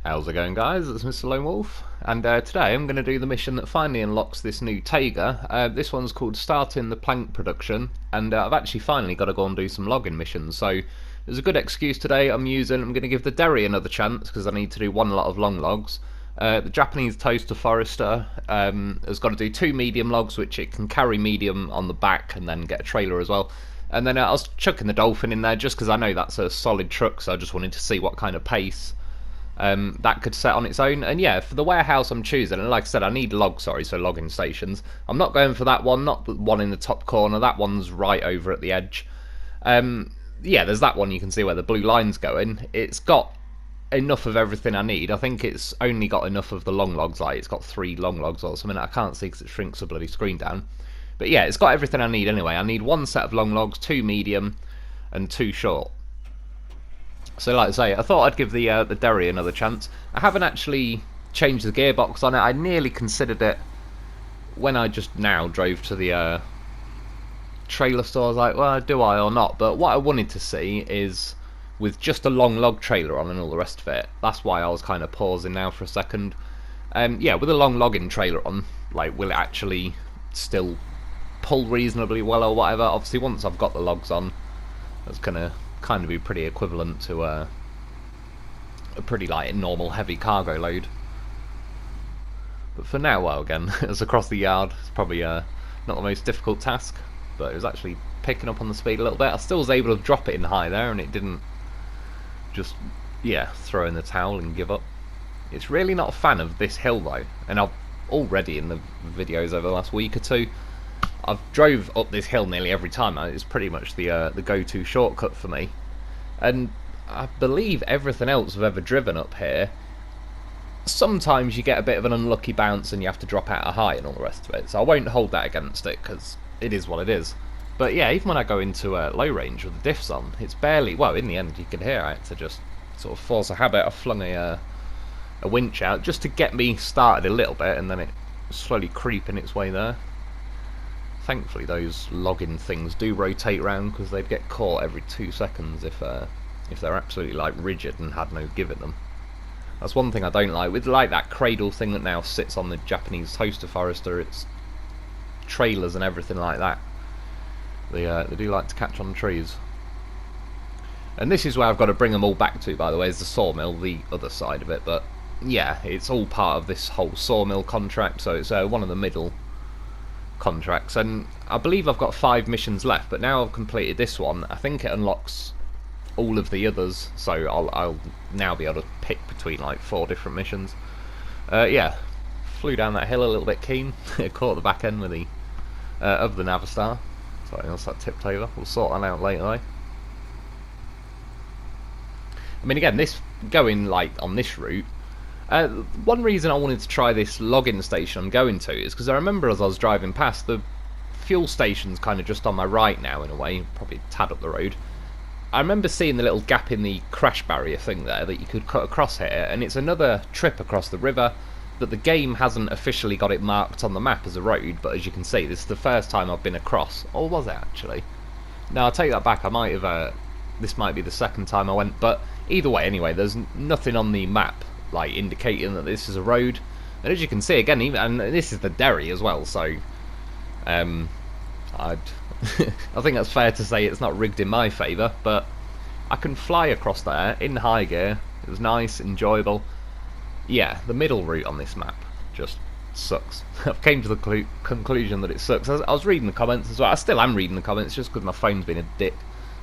How's it going, guys? It's Mr. Lo4f, and today I'm going to do the mission that finally unlocks this new Taiga. This one's called Starting the Plank Production, and I've actually finally got to go and do some logging missions, so there's a good excuse today I'm going to give the Derry another chance, because I need to do one lot of long logs. The Japanese toaster Forrester has got to do 2 medium logs, which it can carry medium on the back and then get a trailer as well. And then I was chucking the Dolphin in there just because I know that's a solid truck, so I just wanted to see what kind of pace that could set on its own. And yeah, for the warehouse I'm choosing, and like I said, I need logs, so logging stations. I'm not going for that one, not the one in the top corner, that one's right over at the edge. Yeah, there's that one, you can see where the blue line's going. It's got enough of everything I need. I think it's only got enough of the long logs, like it's got 3 long logs or something. I can't see because it shrinks the bloody screen down. But yeah, it's got everything I need anyway. I need 1 set of long logs, 2 medium, and 2 short. So like I say, I thought I'd give the Derry another chance. I haven't actually changed the gearbox on it. I nearly considered it when I just now drove to the trailer store. I was like, well, do I or not? But what I wanted to see is with just a long log trailer on and all the rest of it. That's why I was kind of pausing now for a second. Yeah, with a long logging trailer on, like, will it actually still pull reasonably well or whatever? Obviously, once I've got the logs on, that's gonna kind of be pretty equivalent to a pretty like normal heavy cargo load. But for now, well, again, as across the yard, it's probably not the most difficult task, but it was actually picking up on the speed a little bit. I still was able to drop it in high there, and it didn't just, yeah, throw in the towel and give up. It's really not a fan of this hill though, and I've already in the videos over the last week or two, I've drove up this hill nearly every time. It's pretty much the go-to shortcut for me, and I believe everything else I've ever driven up here, sometimes you get a bit of an unlucky bounce and you have to drop out a high and all the rest of it, so I won't hold that against it because it is what it is. But yeah, even when I go into low range with the diffs on, it's barely, well, in the end you can hear I had to just sort of force a habit. I flung a winch out just to get me started a little bit, and then it slowly creeping its way there. Thankfully those logging things do rotate round, because they'd get caught every 2 seconds if they're absolutely like rigid and had no give at them. That's one thing I don't like with like that cradle thing that now sits on the Japanese toaster Forester. It's trailers and everything like that. They do like to catch on trees. And this is where I've got to bring them all back to, by the way, is the sawmill, the other side of it. But yeah, it's all part of this whole sawmill contract, so it's one of the middle contracts, and I believe I've got 5 missions left, but now I've completed this one, I think it unlocks all of the others, so I'll now be able to pick between like 4 different missions. Yeah, flew down that hill a little bit keen, caught the back end with the of the Navistar. Something else that tipped over, we'll sort that out later though. I mean, again, this going like on this route, one reason I wanted to try this logging station I'm going to is because I remember as I was driving past, the fuel station's kind of just on my right now in a way, probably a tad up the road. I remember seeing the little gap in the crash barrier thing there that you could cut across here, and it's another trip across the river that the game hasn't officially got it marked on the map as a road, but as you can see, this is the first time I've been across. Or was it actually? No, I'll take that back, I might have, this might be the second time I went, but either way, anyway, there's nothing on the map like indicating that this is a road, and as you can see again, even, and this is the Derry as well, so I think that's fair to say it's not rigged in my favour, but I can fly across there in high gear. It was nice, enjoyable. Yeah, the middle route on this map just sucks. I've came to the conclusion that it sucks. I was reading the comments as well. I still am reading the comments just because my phone's been a dick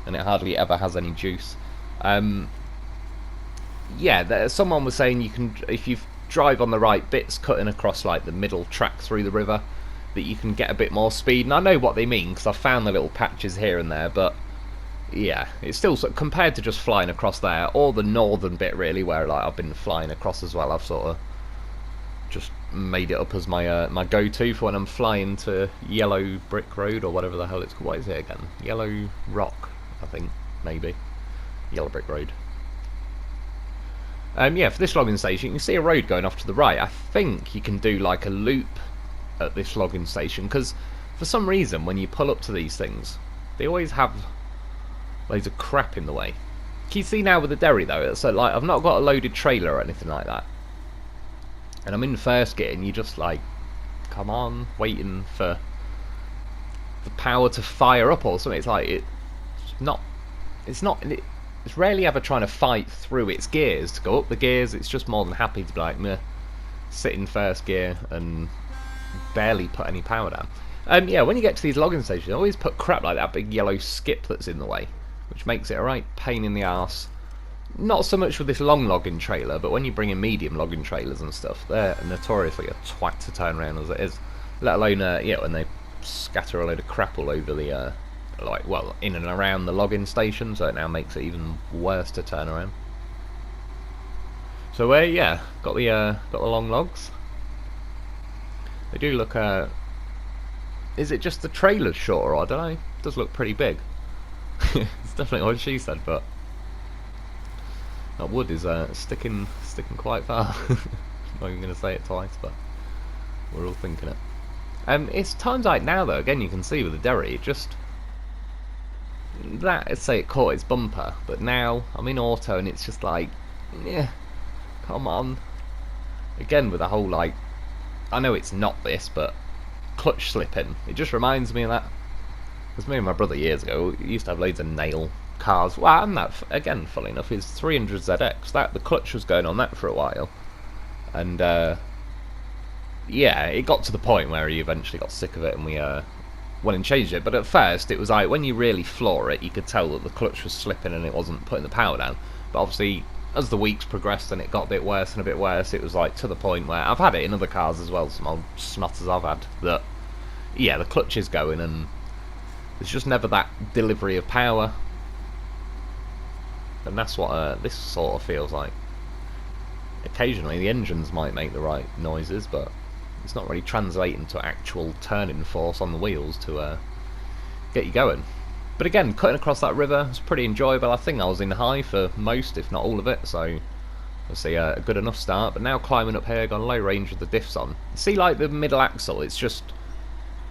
and it hardly ever has any juice. Yeah, someone was saying you can, if you drive on the right bits cutting across like the middle track through the river, that you can get a bit more speed, and I know what they mean because I've found the little patches here and there, but yeah, it's still, compared to just flying across there, or the northern bit really, where like I've been flying across as well, I've sort of just made it up as my my go-to for when I'm flying to Yellow Brick Road, or whatever the hell it's called. What is it again? Yellow Rock, I think, maybe. Yellow Brick Road. Yeah, for this logging station, you can see a road going off to the right. I think you can do like a loop at this logging station, because for some reason when you pull up to these things, they always have loads of crap in the way. Can you see now with the Derry though? So like, I've not got a loaded trailer or anything like that, and I'm in first gear, and you just like, come on, waiting for the power to fire up or something. It's like it's rarely ever trying to fight through its gears to go up the gears. It's just more than happy to be like, meh, sit in first gear and barely put any power down. Yeah, when you get to these logging stations, always put crap like that big yellow skip that's in the way, which makes it a right pain in the arse. Not so much with this long logging trailer, but when you bring in medium logging trailers and stuff, they're notoriously a twat to turn around as it is. Let alone, yeah, when they scatter a load of crap all over the, like, well, in and around the logging station, so it now makes it even worse to turn around. So, yeah, got the long logs. They do look, is it just the trailer's shorter? I don't know. It does look pretty big. It's definitely what she said, but that wood is sticking quite far. I'm not even going to say it twice, but we're all thinking it. It's times like now though. Again, you can see with the Derry, it just that I'd say it caught its bumper, but now I'm in auto and it's just like, yeah, come on. Again with the whole like, I know it's not this, but clutch slipping. It just reminds me of that. Because me and my brother years ago we used to have loads of nail cars. Well, and that again, funny enough, is 300 ZX. That the clutch was going on that for a while, and yeah, it got to the point where he eventually got sick of it, and we went and changed it. But at first, it was like when you really floor it, you could tell that the clutch was slipping and it wasn't putting the power down. But obviously, as the weeks progressed and it got a bit worse and a bit worse, it was like to the point where I've had it in other cars as well, some old snotters I've had, that yeah, the clutch is going and there's just never that delivery of power. And that's what this sort of feels like. Occasionally the engines might make the right noises, but it's not really translating to actual turning force on the wheels to get you going. But again, cutting across that river was pretty enjoyable. I think I was in high for most, if not all of it, so obviously a good enough start. But now climbing up here, got a low range with the diffs on. See, like the middle axle, it's just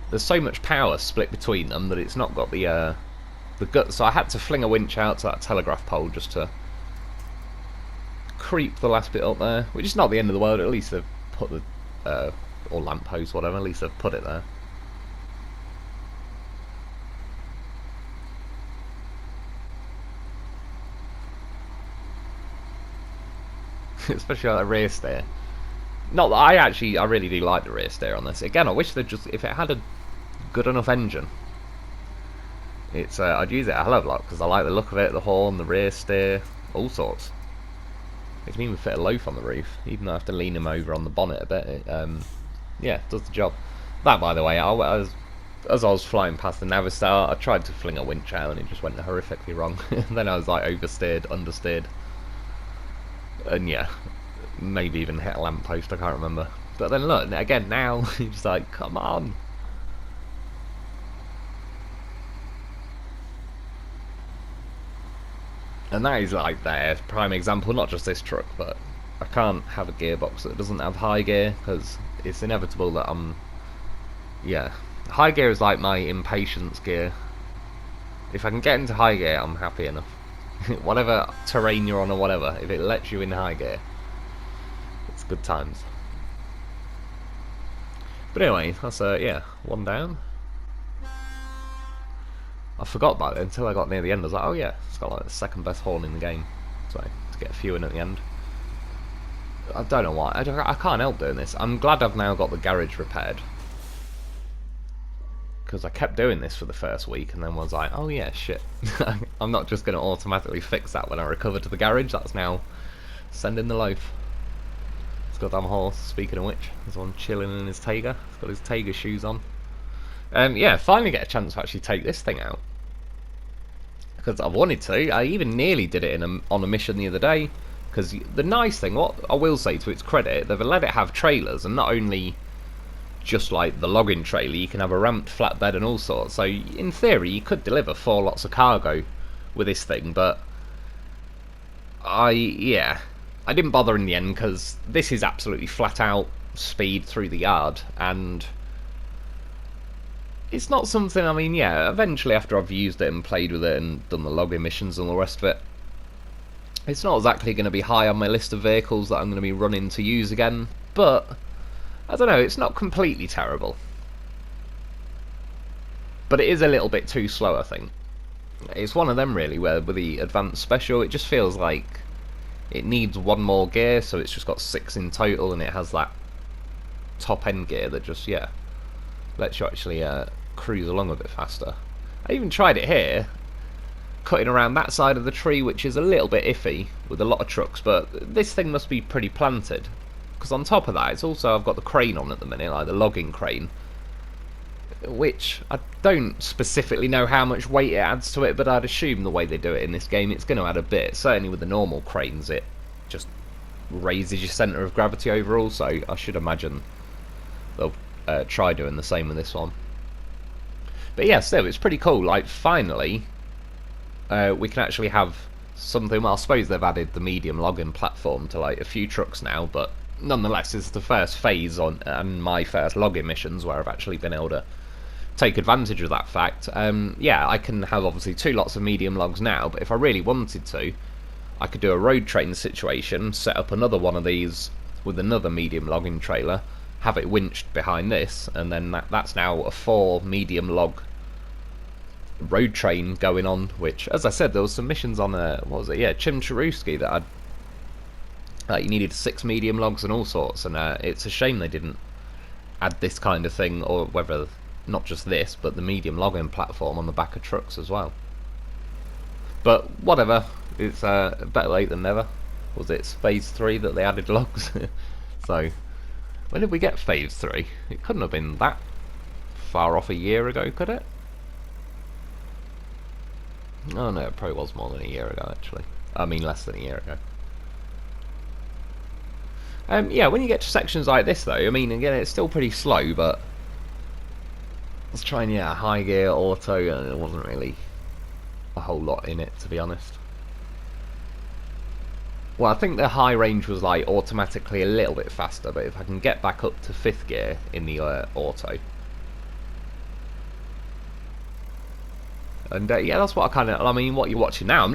there's so much power split between them that it's not got the guts. So I had to fling a winch out to that telegraph pole just to creep the last bit up there, which is not the end of the world. At least they've put the or lamppost, whatever. At least they've put it there. Especially like the rear steer. Not that I really do like the rear steer on this. Again, I wish they'd just, if it had a good enough engine, it's I'd use it a hell of a lot, because I like the look of it, the horn, the rear steer, all sorts. It can even fit a loaf on the roof, even though I have to lean him over on the bonnet a bit. It, yeah, does the job. That, by the way, as I was flying past the Navistar, I tried to fling a winch out and it just went horrifically wrong. Then I was like oversteered, understeered, and yeah, maybe even hit a lamppost, I can't remember. But then look, again now, you're just like, come on. And that is like their prime example, not just this truck, but I can't have a gearbox that doesn't have high gear, because it's inevitable that yeah, high gear is like my impatience gear. If I can get into high gear, I'm happy enough. Whatever terrain you're on or whatever, if it lets you in high gear, it's good times. But anyway, that's yeah, one down. I forgot about it until I got near the end. I was like, oh yeah, it's got like the second best horn in the game, so to get a few in at the end. I don't know why. I can't help doing this. I'm glad I've now got the garage repaired, because I kept doing this for the first week and then was like, oh yeah, shit. I'm not just going to automatically fix that when I recover to the garage. That's now sending the loaf. This goddamn horse, speaking of which, there's one chilling in his Taiga. He's got his Taiga shoes on. Yeah, finally get a chance to actually take this thing out, because I've wanted to. I even nearly did it on a mission the other day, because the nice thing, what I will say to its credit, they've let it have trailers, and not only just like the logging trailer, you can have a ramped flatbed and all sorts. So in theory, you could deliver 4 lots of cargo with this thing, but yeah, I didn't bother in the end, because this is absolutely flat out speed through the yard, and it's not something, I mean, yeah, eventually after I've used it and played with it and done the logging missions and all the rest of it, It's not exactly going to be high on my list of vehicles that I'm going to be running to use again, but I don't know, it's not completely terrible. But it is a little bit too slow, I think. It's one of them really where with the advanced special it just feels like it needs one more gear, so it's just got 6 in total, and it has that top end gear that just, yeah, lets you actually cruise along a bit faster. I even tried it here, cutting around that side of the tree, which is a little bit iffy with a lot of trucks, but this thing must be pretty planted, because on top of that it's also, I've got the crane on at the minute, like the logging crane, which I don't specifically know how much weight it adds to it, but I'd assume the way they do it in this game it's going to add a bit. Certainly with the normal cranes it just raises your centre of gravity overall, so I should imagine they'll try doing the same with this one. But yeah, still, it's pretty cool. Like, finally we can actually have something. Well, I suppose they've added the medium logging platform to like a few trucks now, but nonetheless it's the first phase on and my first logging missions where I've actually been able to take advantage of that fact. Yeah, I can have obviously 2 lots of medium logs now, but if I really wanted to, I could do a road train situation, set up another one of these with another medium logging trailer, have it winched behind this, and then that's now a 4 medium log road train going on, which, as I said, there was some missions on what was it, yeah, Chimcharuski that you needed 6 medium logs and all sorts, and it's a shame they didn't add this kind of thing, or whether not just this, but the medium logging platform on the back of trucks as well. But whatever, it's better late than never. Was it phase 3 that they added logs? So, when did we get phase 3? It couldn't have been that far off a year ago, could it? Oh no, it probably was more than a year ago actually. I mean less than a year ago. Yeah, when you get to sections like this though, I mean again it's still pretty slow, but let's try and, yeah, high gear, auto, and there wasn't really a whole lot in it, to be honest. Well, I think the high range was like automatically a little bit faster, but if I can get back up to 5th gear in the auto, and yeah, that's what I mean, what you're watching now, I'm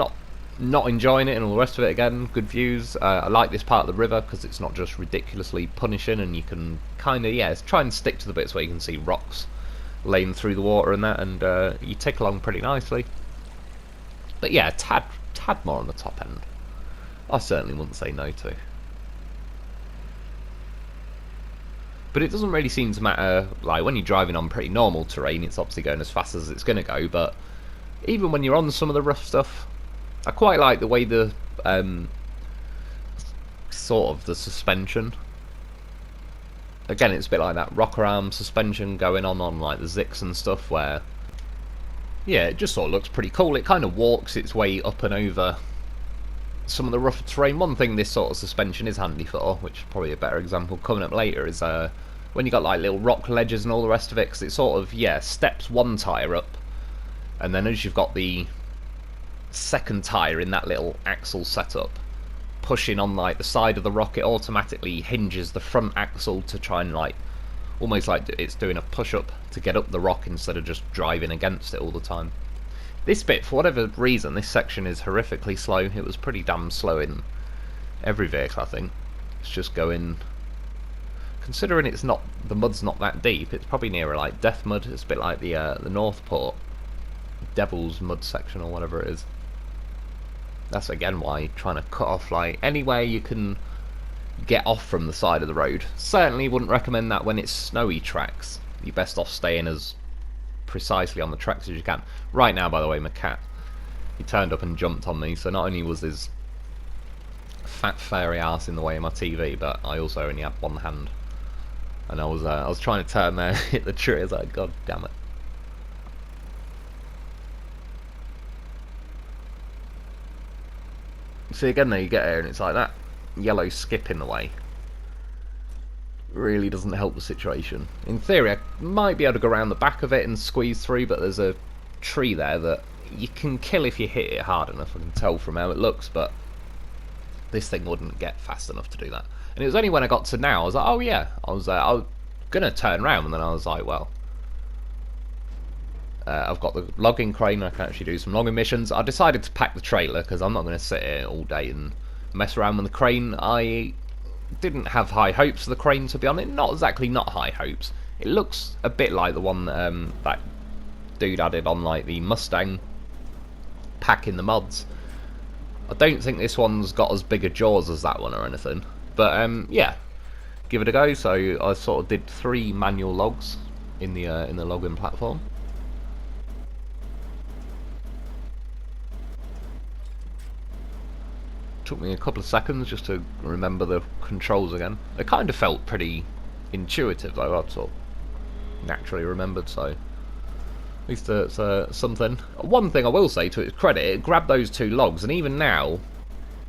not enjoying it and all the rest of it. Again, good views. I like this part of the river because it's not just ridiculously punishing, and you can kind of, yeah, try and stick to the bits where you can see rocks laying through the water and that, and you tick along pretty nicely. But yeah, tad more on the top end, I certainly wouldn't say no to. But it doesn't really seem to matter, like when you're driving on pretty normal terrain, it's obviously going as fast as it's going to go, but even when you're on some of the rough stuff, I quite like the way the sort of the suspension. Again, it's a bit like that rocker arm suspension going on like the Zix and stuff, where, yeah, it just sort of looks pretty cool. It kind of walks its way up and over some of the rougher terrain. One thing this sort of suspension is handy for, which is probably a better example coming up later, is when you got like little rock ledges and all the rest of it, because it sort of, yeah, steps one tyre up, and then as you've got the second tyre in that little axle setup pushing on like the side of the rock, it automatically hinges the front axle to try and like almost like it's doing a push up to get up the rock instead of just driving against it all the time. This bit, for whatever reason, this section is horrifically slow. It was pretty damn slow in every vehicle, I think. It's just going, considering it's not, the mud's not that deep, it's probably nearer like death mud. It's a bit like the Northport Devil's Mud section or whatever it is. That's again why trying to cut off like anywhere you can get off from the side of the road. Certainly wouldn't recommend that when it's snowy tracks. You're best off staying as precisely on the tracks as you can. Right now, by the way, my cat, he turned up and jumped on me, so not only was his fat furry ass in the way of my TV, but I also only had one hand, and I was trying to turn there, hit the tree. I was like, God damn it. See, again, there you get here, and it's like that yellow skip in the way really doesn't help the situation. In theory, I might be able to go around the back of it and squeeze through, but there's a tree there that you can kill if you hit it hard enough. I can tell from how it looks, but this thing wouldn't get fast enough to do that. And it was only when I got to now, I was like, oh yeah, I was going to turn around, and then I was like, well, I've got the logging crane, I can actually do some logging missions. I decided to pack the trailer because I'm not going to sit here all day and mess around with the crane. I didn't have high hopes for the crane, to be honest. Not exactly not high hopes. It looks a bit like the one that dude added on like the Mustang pack in the mods. I don't think this one's got as big a jaws as that one or anything. But yeah, give it a go. So I sort of did 3 manual logs in the logging platform. Took me a couple of seconds just to remember the controls again. It kind of felt pretty intuitive though. I've sort of naturally remembered, so at least it's something. One thing I will say to its credit, it grabbed those 2 logs, and even now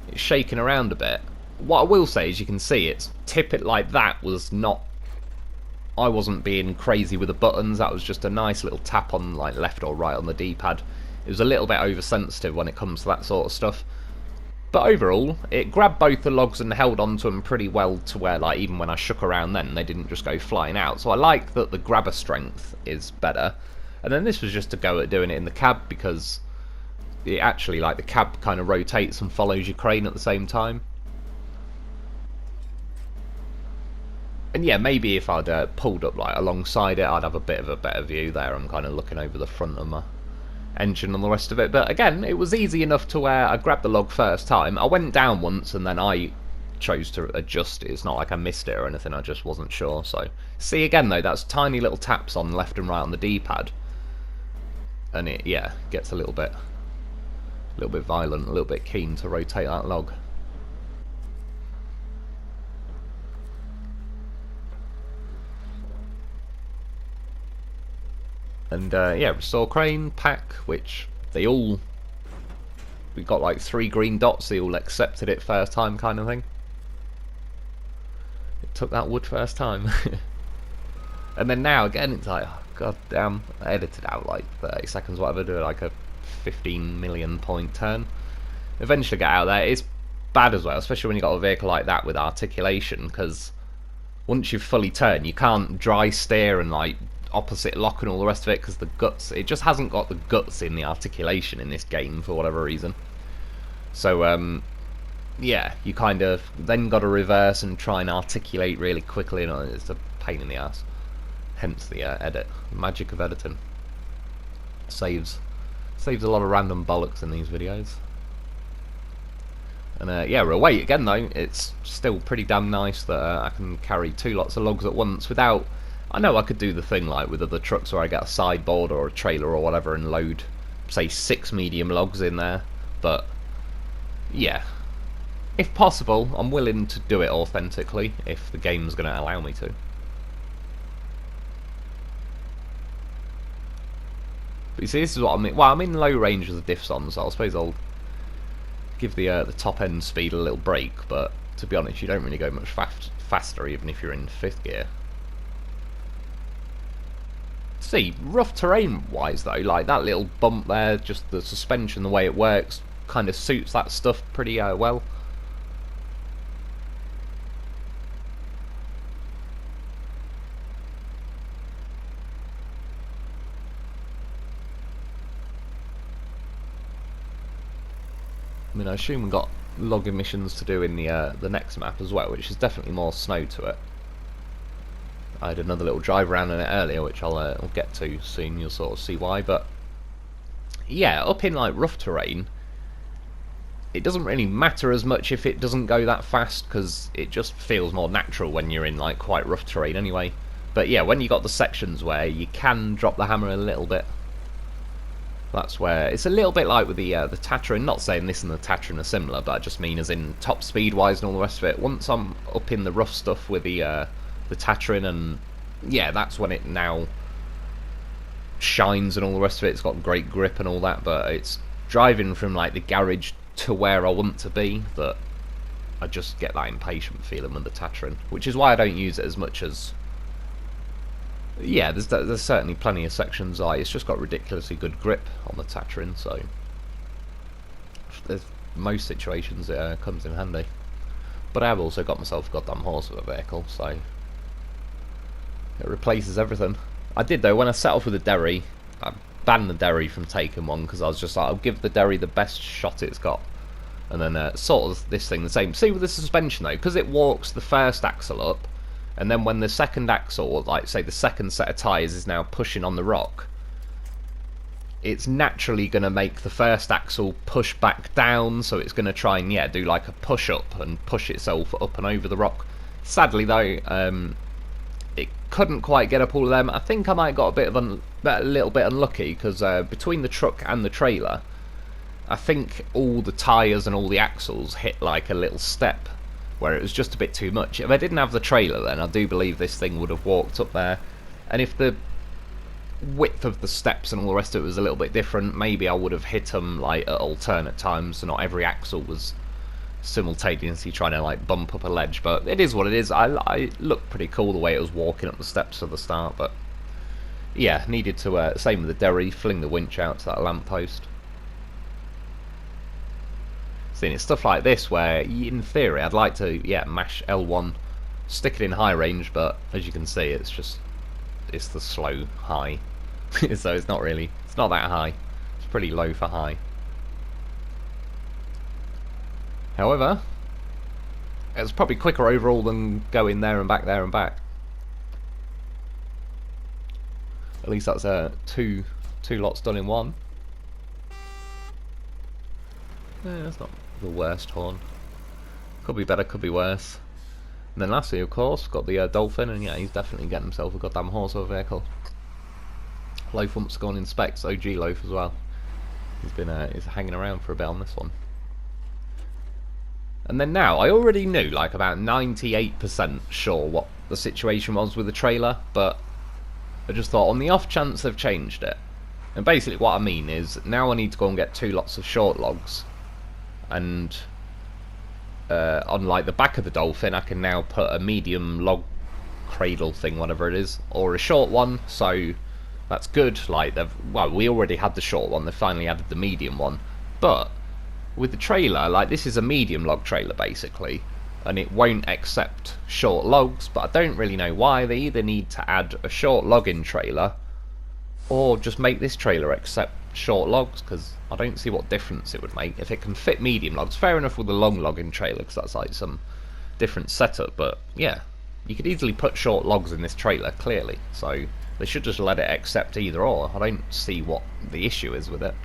it's shaking around a bit. What I will say is you can see it's tip it like that was not. I wasn't being crazy with the buttons. That was just a nice little tap on like left or right on the D-pad. It was a little bit oversensitive when it comes to that sort of stuff. But overall, it grabbed both the logs and held onto them pretty well to where, like, even when I shook around then, they didn't just go flying out. So I like that the grabber strength is better. And then this was just a go at doing it in the cab, because it actually, like, the cab kind of rotates and follows your crane at the same time. And yeah, maybe if I'd pulled up, like, alongside it, I'd have a bit of a better view there. I'm kind of looking over the front of my engine and the rest of it, but again, it was easy enough to where I grabbed the log first time. I went down once and then I chose to adjust it. It's not like I missed it or anything, I just wasn't sure. So see, again though, that's tiny little taps on left and right on the D-pad, and it, yeah, gets a little bit violent, a little bit keen to rotate that log. And yeah, restore crane, pack, which we got like 3 green dots, they all accepted it first time kind of thing. It took that wood first time. And then now again it's like, oh, god damn, I edited out like 30 seconds, whatever, do like a 15 million point turn. Eventually get out there. It's bad as well, especially when you got a vehicle like that with articulation, because once you've fully turned, you can't dry steer and like opposite lock and all the rest of it, because the guts, it just hasn't got the guts in the articulation in this game for whatever reason. So yeah, you kind of then got to reverse and try and articulate really quickly, and it's a pain in the ass. Hence the edit, magic of editing. Saves a lot of random bollocks in these videos. And yeah, we'll wait again though. It's still pretty damn nice that I can carry 2 lots of logs at once without. I know I could do the thing like with other trucks where I get a sideboard or a trailer or whatever and load, say, 6 medium logs in there, but yeah, if possible, I'm willing to do it authentically if the game's going to allow me to. But you see, this is what I mean. Well, I'm in low range with the diffs on, so I suppose I'll give the top end speed a little break, but to be honest, you don't really go much faster even if you're in 5th gear. See, rough terrain wise though, like that little bump there, just the suspension, the way it works, kind of suits that stuff pretty well. I mean, I assume we've got logging missions to do in the next map as well, which is definitely more snow to it. I had another little drive around in it earlier, which I'll get to soon. You'll sort of see why. But yeah, up in like rough terrain, it doesn't really matter as much if it doesn't go that fast, because it just feels more natural when you're in like quite rough terrain anyway. But yeah, when you got the sections where you can drop the hammer a little bit, that's where it's a little bit like with the Tatran. Not saying this and the Tatran are similar, but I just mean as in top speed wise and all the rest of it. Once I'm up in the rough stuff with the Tatran, and yeah, that's when it now shines and all the rest of it. It's got great grip and all that, but it's driving from like the garage to where I want to be that I just get that impatient feeling with the Tatran, which is why I don't use it as much as. Yeah, there's certainly plenty of sections like it's just got ridiculously good grip on the Tatran, so there's most situations it comes in handy. But I have also got myself a goddamn horse with a vehicle, so it replaces everything. I did though, when I set off with the Derry, I ban the Derry from taking one, because I was just like, I'll give the Derry the best shot it's got. And then sort of this thing the same. See with the suspension though, because it walks the first axle up, and then when the second axle, or like say the second set of tyres is now pushing on the rock, it's naturally going to make the first axle push back down, so it's going to try and, yeah, do like a push up and push itself up and over the rock. Sadly though, it couldn't quite get up all of them. I think I might have got a little bit unlucky, because between the truck and the trailer, I think all the tyres and all the axles hit like a little step where it was just a bit too much. If I didn't have the trailer then, I do believe this thing would have walked up there. And if the width of the steps and all the rest of it was a little bit different, maybe I would have hit them like at alternate times, so not every axle was simultaneously trying to like bump up a ledge. But it is what it is. I looked pretty cool the way it was walking up the steps at the start, but yeah, needed to same with the Derry, fling the winch out to that lamppost. Seeing it's stuff like this where in theory I'd like to, yeah, mash L1, stick it in high range, but as you can see it's the slow high. So it's not that high. It's pretty low for high. However, it's probably quicker overall than going there and back, there and back. At least that's two lots done in one. Yeah, that's not the worst horn. Could be better, could be worse. And then lastly, of course, got the Dolphin, and yeah, he's definitely getting himself a goddamn horsepower vehicle. Lo4f's gone in specs, OG Lo4f as well. He's hanging around for a bit on this one. And then now, I already knew, like about 98% sure what the situation was with the trailer, but I just thought on the off chance they've changed it. And basically what I mean is, now I need to go and get 2 lots of short logs, and on like the back of the Dolphin I can now put a medium log cradle thing, whatever it is, or a short one, so that's good. Like, we already had the short one, they finally added the medium one, but with the trailer, like, this is a medium log trailer basically, and it won't accept short logs, but I don't really know why. They either need to add a short logging trailer or just make this trailer accept short logs, because I don't see what difference it would make. If it can fit medium logs, fair enough with the long logging trailer, because that's like some different setup, but yeah, you could easily put short logs in this trailer, clearly, so they should just let it accept either or. I don't see what the issue is with it.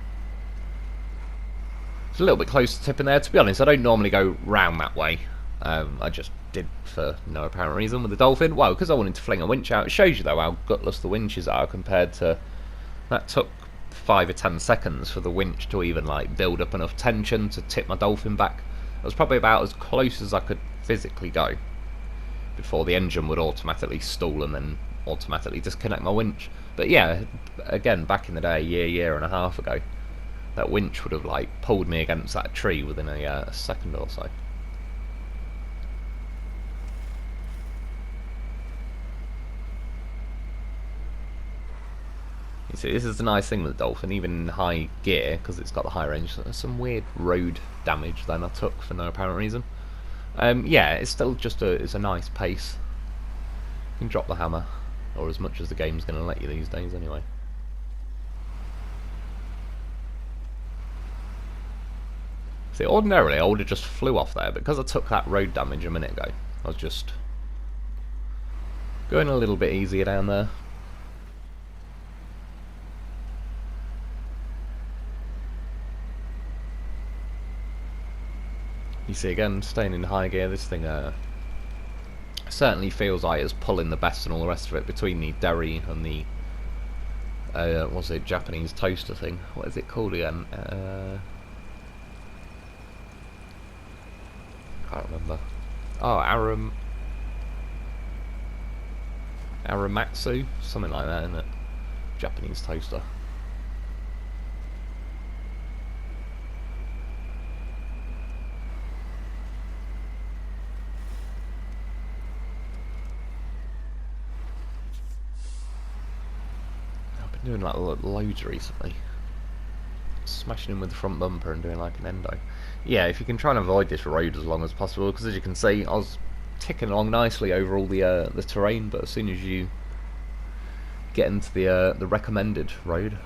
It's a little bit close to tipping there. To be honest, I don't normally go round that way. I just did for no apparent reason with the Dolphin. Well, because I wanted to fling a winch out. It shows you though how gutless the winches are compared to... That took 5 or 10 seconds for the winch to even like build up enough tension to tip my Dolphin back. It was probably about as close as I could physically go before the engine would automatically stall and then automatically disconnect my winch. But yeah, again, back in the day, year and a half ago, that winch would have like pulled me against that tree within a second or so. You see, this is the nice thing with the Dolphin, even in high gear, because it's got the high range. So there's some weird road damage then I took for no apparent reason. Yeah, it's still just it's a nice pace. You can drop the hammer, or as much as the game's going to let you these days anyway. See, ordinarily I would have just flew off there, but because I took that road damage a minute ago, I was just going a little bit easier down there. You see, again, staying in high gear, this thing certainly feels like it's pulling the best and all the rest of it between the Derry and the what's it, Japanese toaster thing. What is it called again? Can't remember. Oh, Aramatsu, something like that, isn't it? Japanese toaster. Doing like loads recently, smashing him with the front bumper and doing like an endo. Yeah, if you can try and avoid this road as long as possible, because as you can see I was ticking along nicely over all the terrain, but as soon as you get into the recommended road,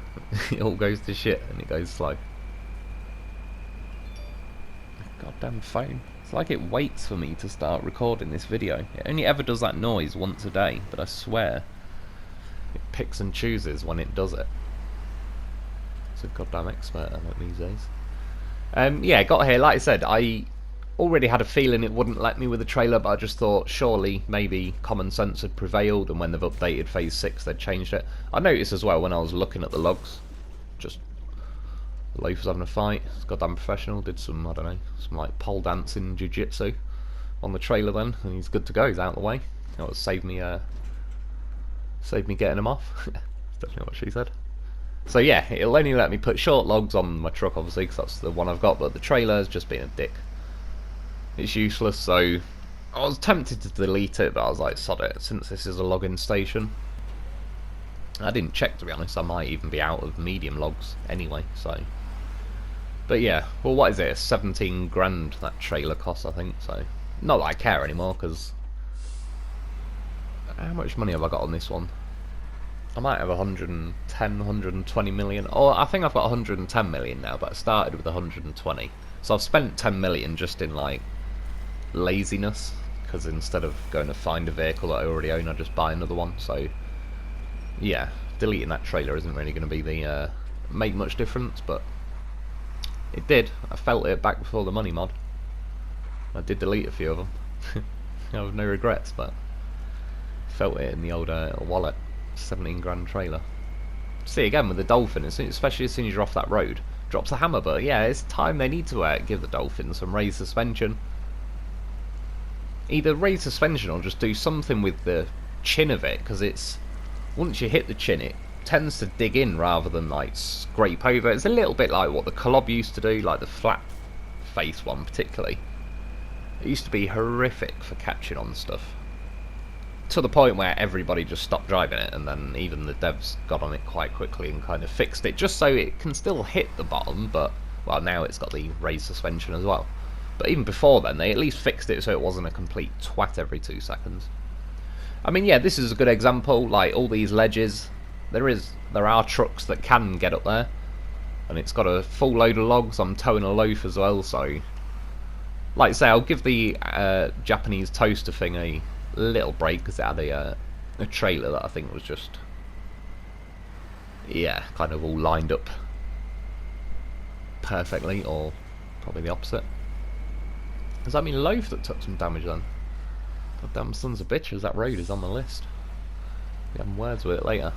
it all goes to shit and it goes slow. Goddamn phone. It's like it waits for me to start recording this video. It only ever does that noise once a day, but I swear it picks and chooses when it does it. It's a goddamn expert at it these days. Yeah, got here, like I said, I already had a feeling it wouldn't let me with the trailer, but I just thought surely maybe common sense had prevailed, and when they've updated phase 6 they'd changed it. I noticed as well when I was looking at the logs, just Lo4f was having a fight. It's goddamn professional. Did some, I don't know, some like pole dancing jiu-jitsu on the trailer then, and he's good to go. He's out of the way. That would save me getting him off. That's definitely what she said. So yeah, it'll only let me put short logs on my truck, obviously, because that's the one I've got. But the trailer's just being a dick. It's useless. So I was tempted to delete it, but I was like, sod it. Since this is a login station, I didn't check, to be honest. I might even be out of medium logs anyway. So. But yeah, well, what is it? 17 grand that trailer costs, I think. So, not that I care anymore, because how much money have I got on this one? I might have 110, 120 million. Or I think I've got 110 million now, but I started with 120. So I've spent 10 million just in like laziness, because instead of going to find a vehicle that I already own, I just buy another one. So yeah, deleting that trailer isn't really going to be the make much difference, but it did. I felt it back before the money mod. I did delete a few of them. I have no regrets, but felt it in the old wallet. 17 grand trailer. See again with the Dolphin, especially as soon as you're off that road, drops a hammer. But yeah, it's time they need to give the Dolphin some raised suspension. Either raise suspension or just do something with the chin of it, because it's, once you hit the chin, it tends to dig in rather than like scrape over. It's a little bit like what the Club used to do, like the flat face one particularly. It used to be horrific for catching on stuff, to the point where everybody just stopped driving it, and then even the devs got on it quite quickly and kind of fixed it just so it can still hit the bottom, but well, now it's got the raised suspension as well. But even before then, they at least fixed it so it wasn't a complete twat every 2 seconds. I mean, yeah, this is a good example. Like all these ledges, there are trucks that can get up there, and it's got a full load of logs. I'm towing a Lo4f as well, so like I say, I'll give the Japanese toaster thing a little break, because it had a trailer that I think was just, yeah, kind of all lined up perfectly, or probably the opposite. Does that mean Lo4f that took some damage then? Goddamn sons of bitches, that road is on the list. We have words with it later.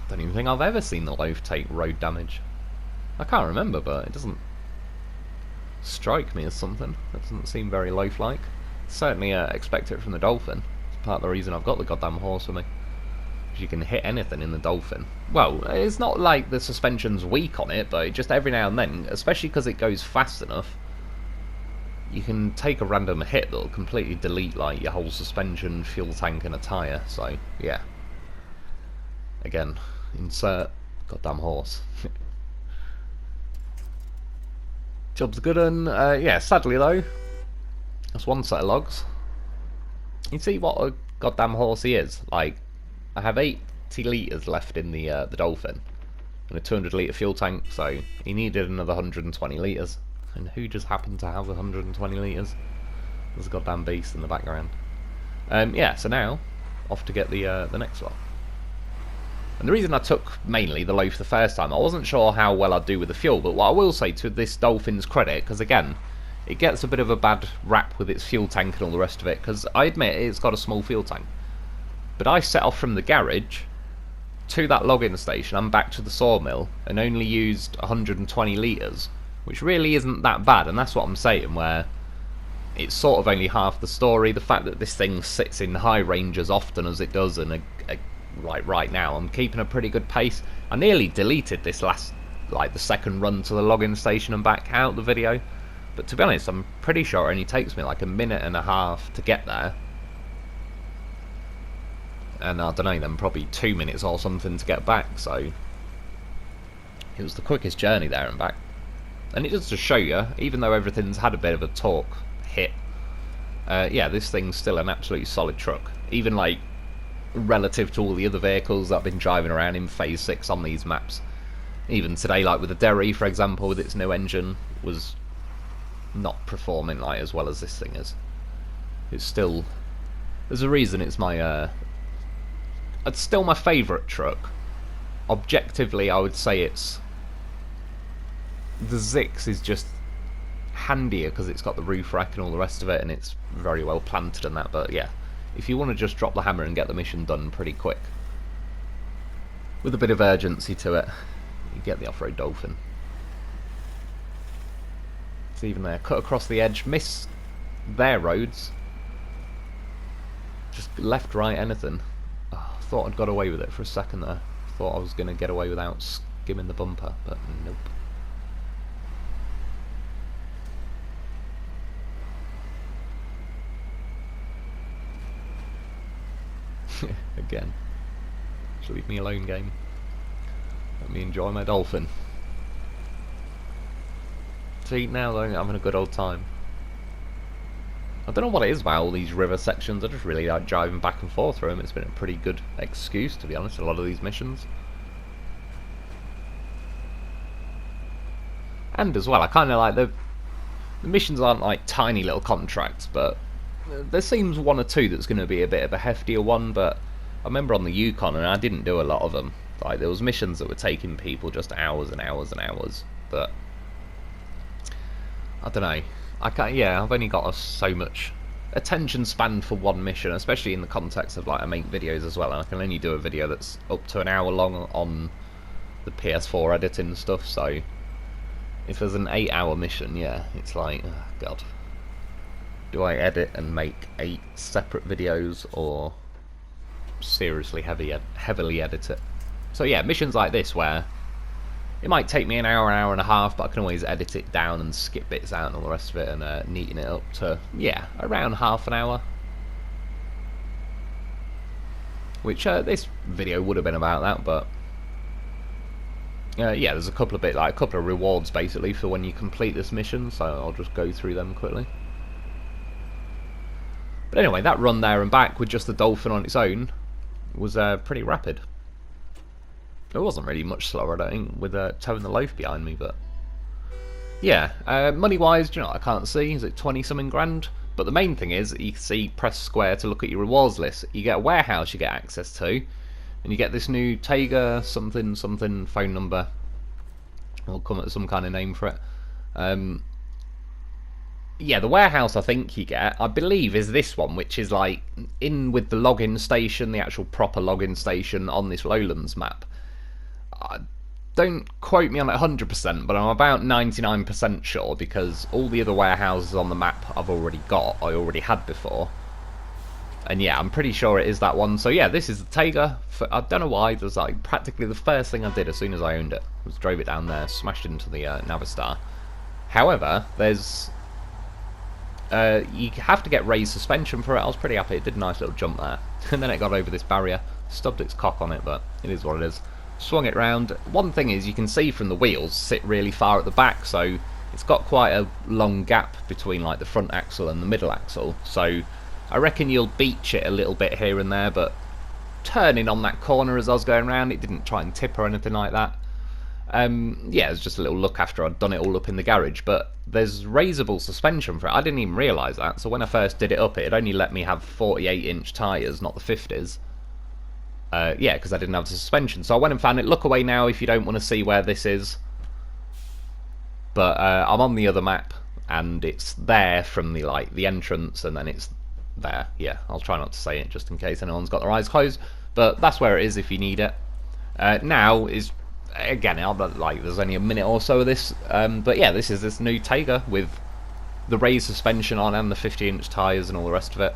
Don't even think I've ever seen the Lo4f take road damage. I can't remember, but it doesn't strike me as something. That doesn't seem very Lo4f-like. Certainly expect it from the Dolphin. It's part of the reason I've got the goddamn horse with me. Because you can hit anything in the Dolphin. Well, it's not like the suspension's weak on it, but just every now and then, especially because it goes fast enough, you can take a random hit that'll completely delete like your whole suspension, fuel tank and a tyre. So yeah, again, insert goddamn horse. Job's good, and yeah, sadly though, that's one set of logs. You see what a goddamn horse he is. Like, I have 80 litres left in the Dolphin, and a 200 litre fuel tank, so he needed another 120 litres. And who just happened to have 120 litres? There's a goddamn beast in the background. Yeah, so now, off to get the next one. And the reason I took mainly the Lo4f the first time, I wasn't sure how well I'd do with the fuel, but what I will say to this Dolphin's credit, because again, it gets a bit of a bad rap with its fuel tank and all the rest of it, because I admit it's got a small fuel tank. But I set off from the garage to that login station and back to the sawmill and only used 120 litres, which really isn't that bad, and that's what I'm saying, where it's sort of only half the story. The fact that this thing sits in high range as often as it does, and like right now I'm keeping a pretty good pace. I nearly deleted this last, like the second run to the login station and back out the video, but to be honest I'm pretty sure it only takes me like a minute and a half to get there, and I don't know, then probably 2 minutes or something to get back. So it was the quickest journey there and back. And it does just show you, even though everything's had a bit of a torque hit, yeah, this thing's still an absolutely solid truck. Even like relative to all the other vehicles that I've been driving around in Phase 6 on these maps. Even today, like with the Derry, for example, with its new engine, was not performing like as well as this thing is. It's still... There's a reason it's my... it's still my favourite truck. Objectively, I would say it's... The Zix is just handier because it's got the roof rack and all the rest of it, and it's very well planted and that, but yeah. If you want to just drop the hammer and get the mission done pretty quick, with a bit of urgency to it, you get the off-road Dolphin. It's even there. Cut across the edge, miss their roads. Just left, right, anything. Oh, thought I'd got away with it for a second there. Thought I was going to get away without skimming the bumper, but nope. Again. Just leave me alone, game. Let me enjoy my Dolphin. See, now though, I'm having a good old time. I don't know what it is about all these river sections. I just really like driving back and forth through them. It's been a pretty good excuse, to be honest, a lot of these missions. And as well, I kind of like the missions aren't like tiny little contracts, but there seems one or two that's going to be a bit of a heftier one. But I remember on the Yukon, and I didn't do a lot of them. Like there was missions that were taking people just hours and hours and hours. But I don't know. I can't. Yeah, I've only got so much attention span for one mission, especially in the context of like I make videos as well, and I can only do a video that's up to an hour long on the PS4 editing stuff. So if there's an 8-hour mission, yeah, it's like, oh god, do I edit and make 8 separate videos or seriously heavily edit it? So yeah, missions like this where it might take me an hour and a half, but I can always edit it down and skip bits out and all the rest of it, and neaten it up to, yeah, around half an hour. Which this video would have been about that, but yeah, there's a couple of rewards basically for when you complete this mission, so I'll just go through them quickly. But anyway, that run there and back with just the Dolphin on its own was pretty rapid. It wasn't really much slower, I don't think, with towing the loaf behind me, but yeah, money-wise, you know, I can't see. Is it 20-something grand? But the main thing is, you can see, press square to look at your rewards list. You get a warehouse you get access to, and you get this new Taiga something something phone number. I'll come up with some kind of name for it. Yeah, the warehouse I think you get, I believe, is this one, which is like in with the login station, the actual proper login station on this Lowlands map. Don't quote me on it 100%, but I'm about 99% sure, because all the other warehouses on the map I've already got, I already had before. And yeah, I'm pretty sure it is that one. So yeah, this is the Taiga. I don't know why, there's like practically the first thing I did as soon as I owned it was drove it down there, smashed into the Navistar. However, there's... you have to get raised suspension for it. I was pretty happy, it did a nice little jump there. And then it got over this barrier, stubbed its cock on it, but it is what it is. Swung it round. One thing is, you can see from the wheels sit really far at the back, so it's got quite a long gap between like the front axle and the middle axle, so I reckon you'll beach it a little bit here and there, but turning on that corner as I was going around, it didn't try and tip or anything like that. Yeah, it was just a little look after I'd done it all up in the garage, but there's raisable suspension for it. I didn't even realise that, so when I first did it up, it had only let me have 48-inch tyres, not the 50s. Yeah, because I didn't have the suspension. So I went and found it. Look away now if you don't want to see where this is. But I'm on the other map, and it's there from the entrance, and then it's there. Yeah, I'll try not to say it just in case anyone's got their eyes closed. But that's where it is if you need it. Now is, again, like there's only a minute or so of this. But yeah, this is this new Taiga with the raised suspension on and the 50-inch tyres and all the rest of it.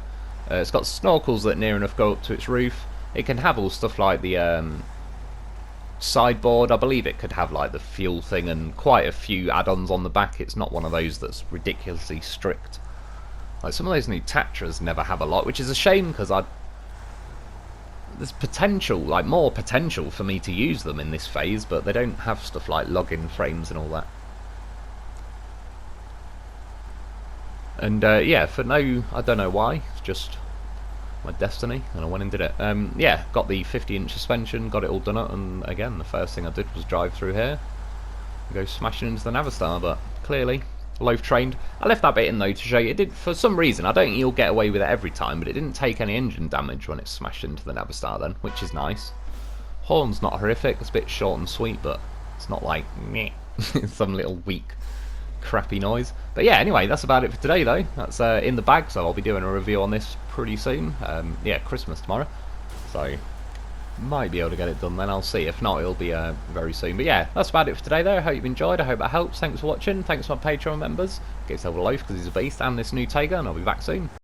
It's got snorkels that near enough go up to its roof. It can have all stuff like the sideboard. I believe it could have like the fuel thing and quite a few add-ons on the back. It's not one of those that's ridiculously strict. Like some of those new Tatras never have a lot, which is a shame because there's potential, like more potential for me to use them in this phase, but they don't have stuff like login frames and all that. And yeah, for no, I don't know why, it's just my destiny, and I went and did it. Yeah, got the 50-inch suspension, got it all done up, and again, the first thing I did was drive through here and go smashing into the Navistar, but clearly, Lo4f trained. I left that bit in though to show you, it did, for some reason, I don't think you'll get away with it every time, but it didn't take any engine damage when it smashed into the Navistar then, which is nice. Horn's not horrific, it's a bit short and sweet, but it's not like meh, some little weak crappy noise. But yeah, anyway, that's about it for today though. That's in the bag, so I'll be doing a review on this pretty soon. Yeah, Christmas tomorrow, so might be able to get it done then. I'll see. If not, it'll be very soon. But yeah, that's about it for today though. I hope you've enjoyed. I hope that helps. Thanks for watching. Thanks to my Patreon members. Get yourself a loaf because he's a beast, and this new Tayga, and I'll be back soon.